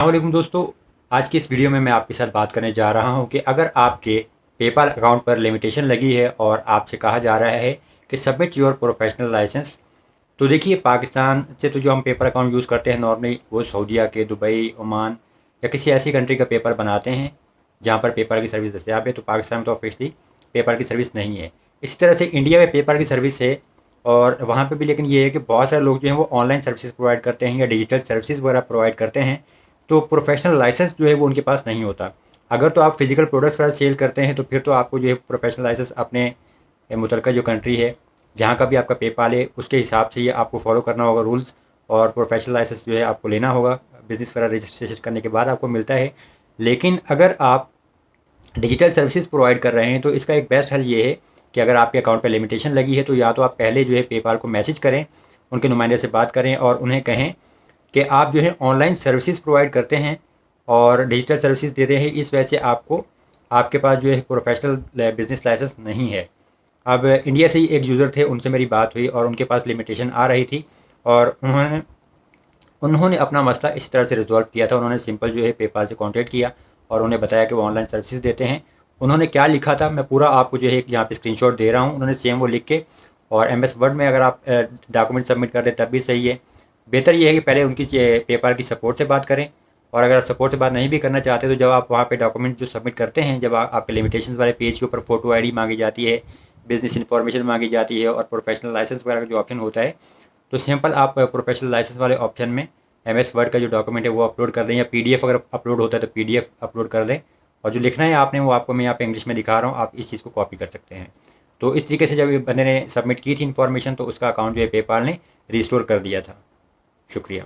अस्सलामुअलैकुम दोस्तों, आज की इस वीडियो में मैं आपके साथ बात करने जा रहा हूं कि अगर आपके पेपाल अकाउंट पर लिमिटेशन लगी है और आपसे कहा जा रहा है कि सबमिट योर प्रोफेशनल लाइसेंस। तो देखिए, पाकिस्तान से तो जो हम पेपर अकाउंट यूज़ करते हैं नॉर्मली वो सऊदीया के, दुबई, ओमान या किसी ऐसी कंट्री का पेपर बनाते हैं जहाँ पर पेपर की सर्विस दस्तियाब है। तो पाकिस्तान में तो ऑब्वियसली पेपर की सर्विस नहीं है। इसी तरह से इंडिया में पेपर की सर्विस है और वहाँ पे भी, लेकिन ये है कि बहुत सारे लोग जो हैं वो ऑनलाइन सर्विसेज प्रोवाइड करते हैं या डिजिटल सर्विसेज वगैरह प्रोवाइड करते हैं। तो प्रोफेशनल लाइसेंस जो है वो उनके पास नहीं होता। अगर तो आप फिजिकल प्रोडक्ट्स वगैरह सेल करते हैं तो फिर तो आपको जो है प्रोफेशनल लाइसेंस अपने मुतलका जो कंट्री है, जहाँ का भी आपका पेपाल है, उसके हिसाब से ये आपको फॉलो करना होगा रूल्स। और प्रोफेशनल लाइसेंस जो है आपको लेना होगा, बिज़नेस वगैरह रजिस्ट्रेशन करने के बाद आपको मिलता है। लेकिन अगर आप डिजिटल सर्विसेज प्रोवाइड कर रहे हैं तो इसका एक बेस्ट हल ये है कि अगर आपके अकाउंट पे लिमिटेशन लगी है तो या तो आप पहले जो है पेपाल को मैसेज करें, उनके नुमाइंदे से बात करें और उन्हें कहें कि आप जो है ऑनलाइन सर्विसेज प्रोवाइड करते हैं और डिजिटल सर्विसेज दे रहे हैं, इस वजह से आपको आपके पास जो है प्रोफेशनल बिजनेस लाइसेंस नहीं है। अब इंडिया से ही एक यूज़र थे, उनसे मेरी बात हुई और उनके पास लिमिटेशन आ रही थी और उन्होंने उन्होंने अपना मसला इस तरह से रिजॉल्व किया था। उन्होंने सिंपल जो है पेपाल से कॉन्टैक्ट किया और उन्हें बताया कि वो ऑनलाइन सर्विसेज देते हैं। उन्होंने क्या लिखा था मैं पूरा आपको जो है यहाँ पे स्क्रीनशॉट दे रहा हूँ। उन्होंने सेम वो लिख के और एमएस वर्ड में अगर आप डॉक्यूमेंट सबमिट कर दें तब भी सही है। बेहतर ये है कि पहले उनकी पेपाल की सपोर्ट से बात करें और अगर आप सपोर्ट से बात नहीं भी करना चाहते तो जब आप वहाँ पे डॉक्यूमेंट जो सबमिट करते हैं, जब आपके लिमिटेशंस वाले पेज के ऊपर फ़ोटो आईडी मांगी जाती है, बिज़नेस इन्फॉर्मेशन मांगी जाती है और प्रोफेशनल लाइसेंस वगैरह का जो ऑप्शन होता है, तो सिंपल आप प्रोफेशनल लाइसेंस वाले ऑप्शन में एमएस वर्ड का जो डॉक्यूमेंट है वो अपलोड कर दें या पीडीएफ अगर अपलोड होता है तो पीडीएफ अपलोड कर दें। और जो लिखना है आपने वो आपको मैं यहाँ पे इंग्लिश में दिखा रहा हूँ, आप इस चीज़ को कॉपी कर सकते हैं। तो इस तरीके से जब ये बंदे ने सबमिट की थी इन्फॉर्मेशन तो उसका अकाउंट जो है पेपाल ने रिस्टोर कर दिया था। शुक्रिया।